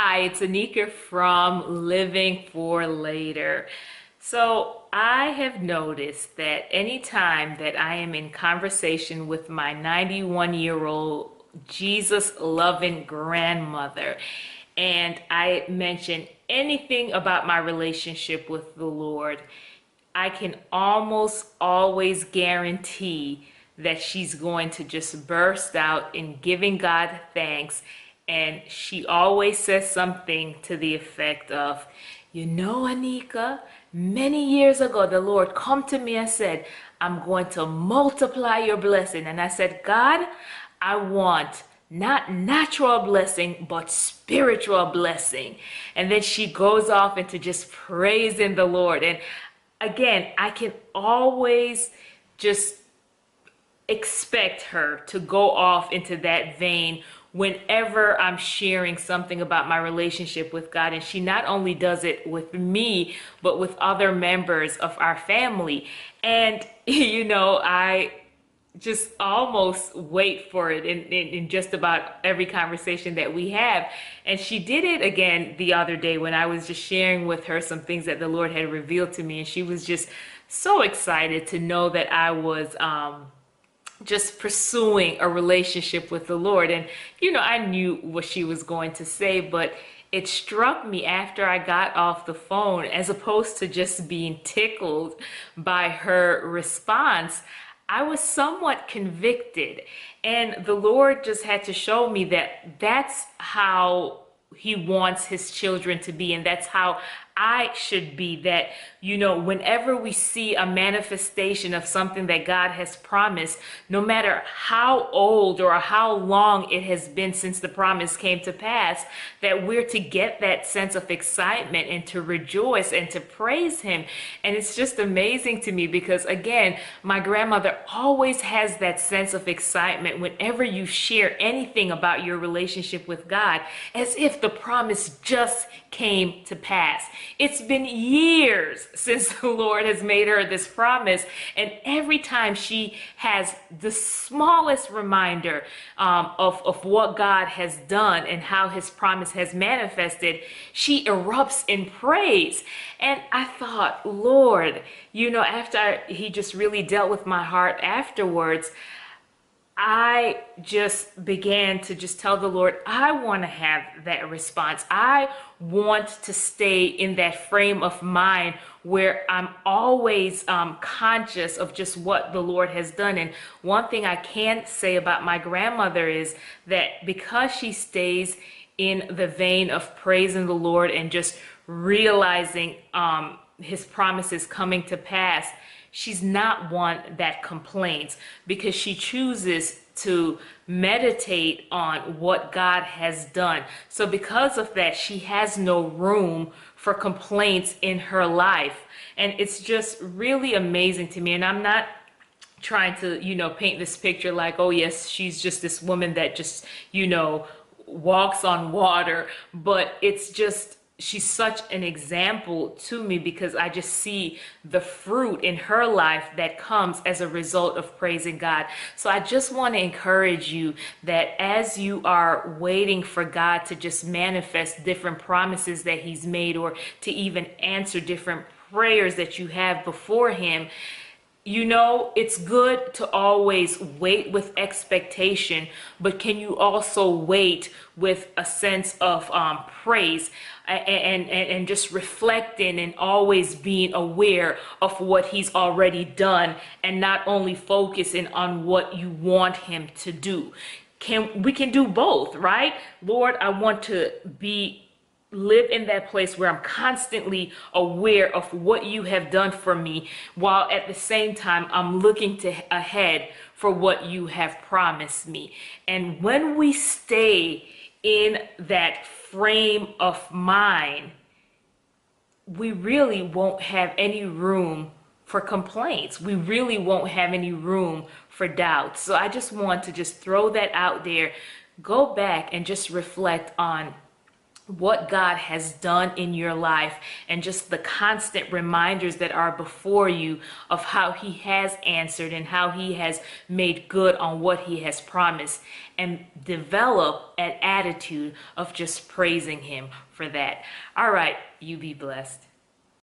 Hi, it's Anika from Living for Later. So, I have noticed that anytime that I am in conversation with my 91-year-old Jesus loving grandmother, and I mention anything about my relationship with the Lord, I can almost always guarantee that she's going to just burst out in giving God thanks. And she always says something to the effect of, Anika, many years ago, the Lord come to me and said, I'm going to multiply your blessing. And I said, God, I want not natural blessing, but spiritual blessing. And then she goes off into just praising the Lord. And again, I can always just expect her to go off into that vein whenever I'm sharing something about my relationship with God. And she not only does it with me, but with other members of our family. And, I just almost wait for it in just about every conversation that we have. And she did it again the other day when I was just sharing with her some things that the Lord had revealed to me. And she was just so excited to know that I was just pursuing a relationship with the Lord. And, I knew what she was going to say, but it struck me after I got off the phone, as opposed to just being tickled by her response, I was somewhat convicted. And the Lord just had to show me that that's how He wants His children to be. And that's how I should be. That, whenever we see a manifestation of something that God has promised, no matter how old or how long it has been since the promise came to pass, that we're to get that sense of excitement and to rejoice and to praise Him. And it's just amazing to me because, again, my grandmother always has that sense of excitement whenever you share anything about your relationship with God, as if the promise just came to pass. It's been years since the Lord has made her this promise, and every time she has the smallest reminder of what God has done and how His promise has manifested, she erupts in praise. And I thought, Lord, after He just really dealt with my heart afterwards, I just began to just tell the Lord, I want to have that response. I want to stay in that frame of mind where I'm always conscious of just what the Lord has done. And one thing I can say about my grandmother is that because she stays in the vein of praising the Lord and just realizing His promises coming to pass, she's not one that complains, because she chooses to meditate on what God has done. So because of that, she has no room for complaints in her life. And it's just really amazing to me. And I'm not trying to, paint this picture like, oh yes, she's just this woman that just, walks on water. But it's just, she's such an example to me because I just see the fruit in her life that comes as a result of praising God. So I just want to encourage you that as you are waiting for God to just manifest different promises that He's made, or to even answer different prayers that you have before Him, it's good to always wait with expectation, but can you also wait with a sense of praise and just reflecting and always being aware of what He's already done, and not only focusing on what you want Him to do? We can do both, right? Lord, I want to live in that place where I'm constantly aware of what You have done for me, while at the same time I'm looking ahead for what You have promised me. And when we stay in that frame of mind, we really won't have any room for complaints. We really won't have any room for doubt. So I just want to just throw that out there. Go back and just reflect on what God has done in your life and just the constant reminders that are before you of how he has answered and how he has made good on what he has promised, and develop an attitude of just praising him for that. All right, you be blessed.